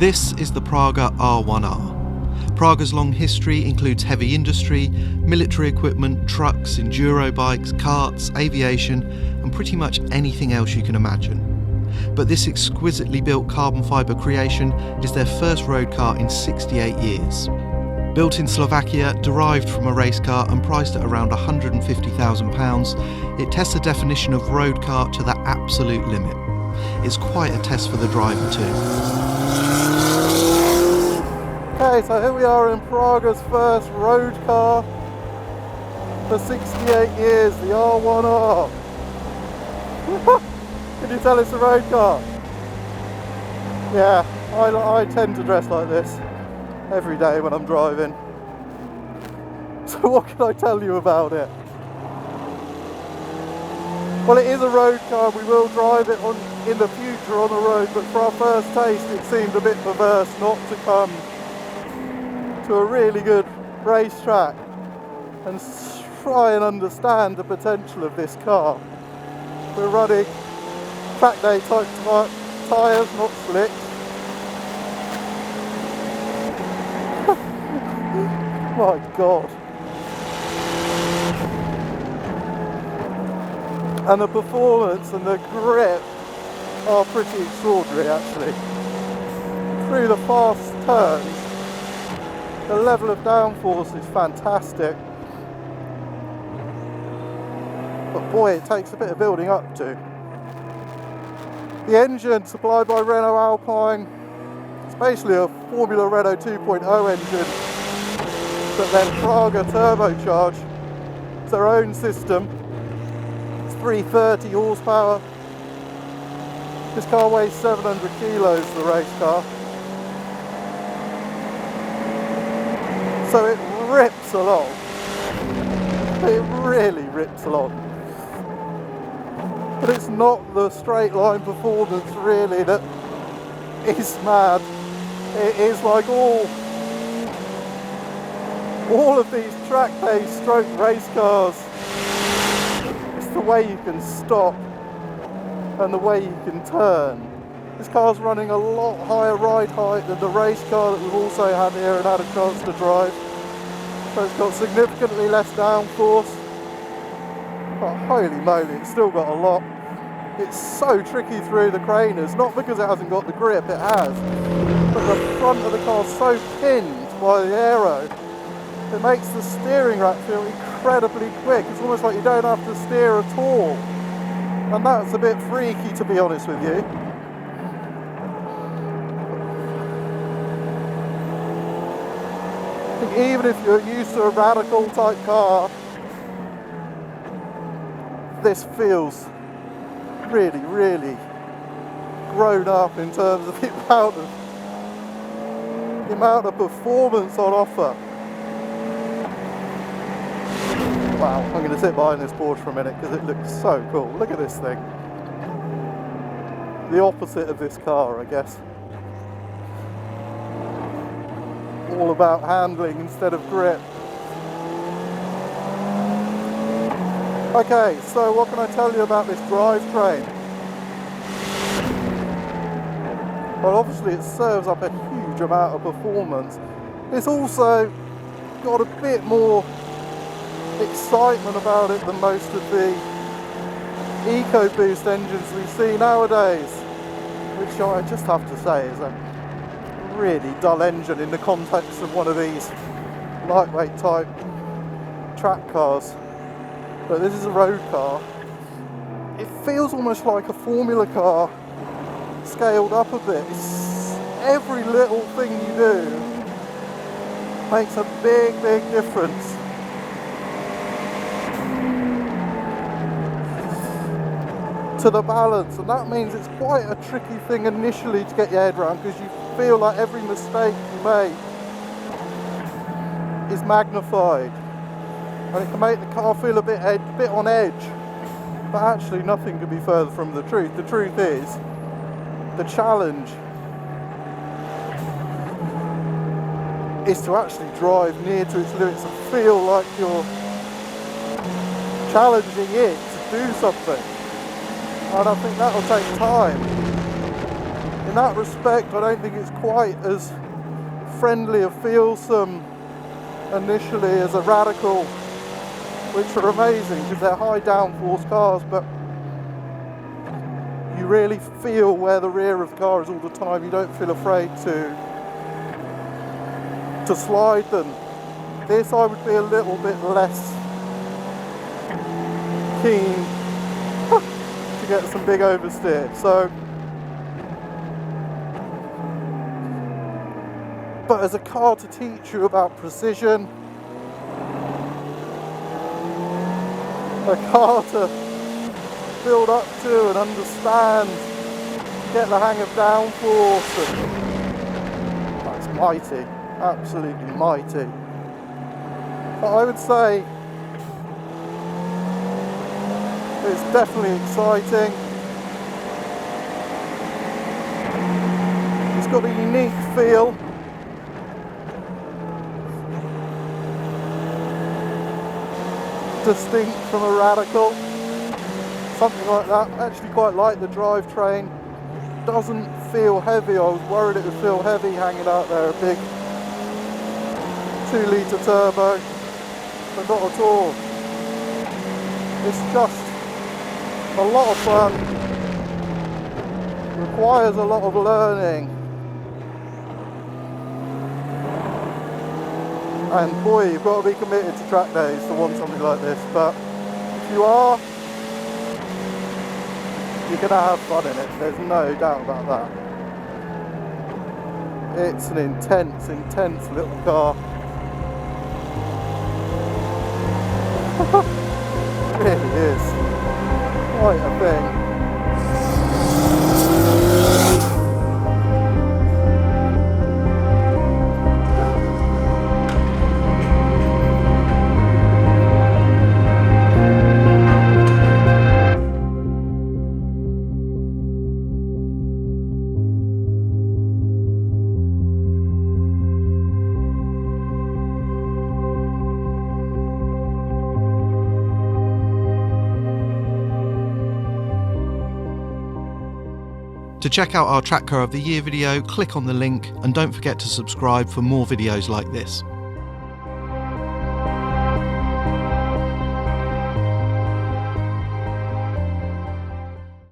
This is the Praga R1R. Praga's long history includes heavy industry, military equipment, trucks, enduro bikes, karts, aviation, and pretty much anything else you can imagine. But this exquisitely built carbon fibre creation is their first road car in 68 years. Built in Slovakia, derived from a race car and priced at around £150,000, it tests the definition of road car to the absolute limit. It's quite a test for the driver too. Okay, so here we are in Praga's first road car for 68 years, the R1R. Can you tell it's a road car? Yeah, I tend to dress like this every day when I'm driving. So what can I tell you about it? Well, it is a road car. We will drive it in the future on the road, but for our first taste it seemed a bit perverse not to come to a really good racetrack and try and understand the potential of this car. We're running track day type tyres, not slicks. My God. And the performance and the grip are pretty extraordinary actually. Through the fast turns, the level of downforce is fantastic. But boy, it takes a bit of building up to. The engine supplied by Renault Alpine, it's basically a Formula Renault 2.0 engine, but then Praga turbocharged. It's their own system. It's 330 horsepower. This car weighs 700 kilos, the race car. So it rips along. It really rips along. But it's not the straight line performance really that is mad. It is like all of these track-based stroke race cars. It's the way you can stop and the way you can turn. This car's running a lot higher ride height than the race car that we've also had here and had a chance to drive. So it's got significantly less downforce. But holy moly, it's still got a lot. It's so tricky through the craners, not because it hasn't got the grip, it has. But the front of the car's so pinned by the aero, it makes the steering rack feel incredibly quick. It's almost like you don't have to steer at all. And that's a bit freaky, to be honest with you. I think even if you're used to a radical type car, this feels really, really grown up in terms of the amount of performance on offer. Wow, I'm going to sit behind this Porsche for a minute because it looks so cool. Look at this thing. The opposite of this car, I guess. All about handling instead of grip. Okay, so what can I tell you about this drivetrain? Well, obviously it serves up a huge amount of performance. It's also got a bit more excitement about it than most of the EcoBoost engines we see nowadays, which I just have to say is a really dull engine in the context of one of these lightweight type track cars. But this is a road car. It feels almost like a Formula car scaled up a bit. Every little thing you do makes a big, big difference. To the balance, and that means it's quite a tricky thing initially to get your head around because you feel like every mistake you make is magnified. And it can make the car feel a bit on edge, but actually nothing could be further from the truth. The truth is, the challenge is to actually drive near to its limits and feel like you're challenging it to do something. And I think that'll take time. in that respect, I don't think it's quite as friendly or feelsome initially as a Radical, which are amazing because they're high downforce cars, but you really feel where the rear of the car is all the time. You don't feel afraid to slide them. This I would be a little bit less keen to get some big oversteer. So, but as a car to teach you about precision, a car to build up to and understand, get the hang of downforce, and that's mighty, absolutely mighty. But I would say it's definitely exciting. It's got a unique feel. Distinct from a Radical, something like that. I actually quite like the drivetrain. Doesn't feel heavy. I was worried it would feel heavy hanging out there, a big 2-litre turbo, but not at all. It's just a lot of fun, requires a lot of learning, and boy, you've got to be committed to track days to want something like this, but if you are, you're going to have fun in it, there's no doubt about that. It's an intense, intense little car. It really is quite a thing. To check out our Track Car of the Year video, click on the link and don't forget to subscribe for more videos like this.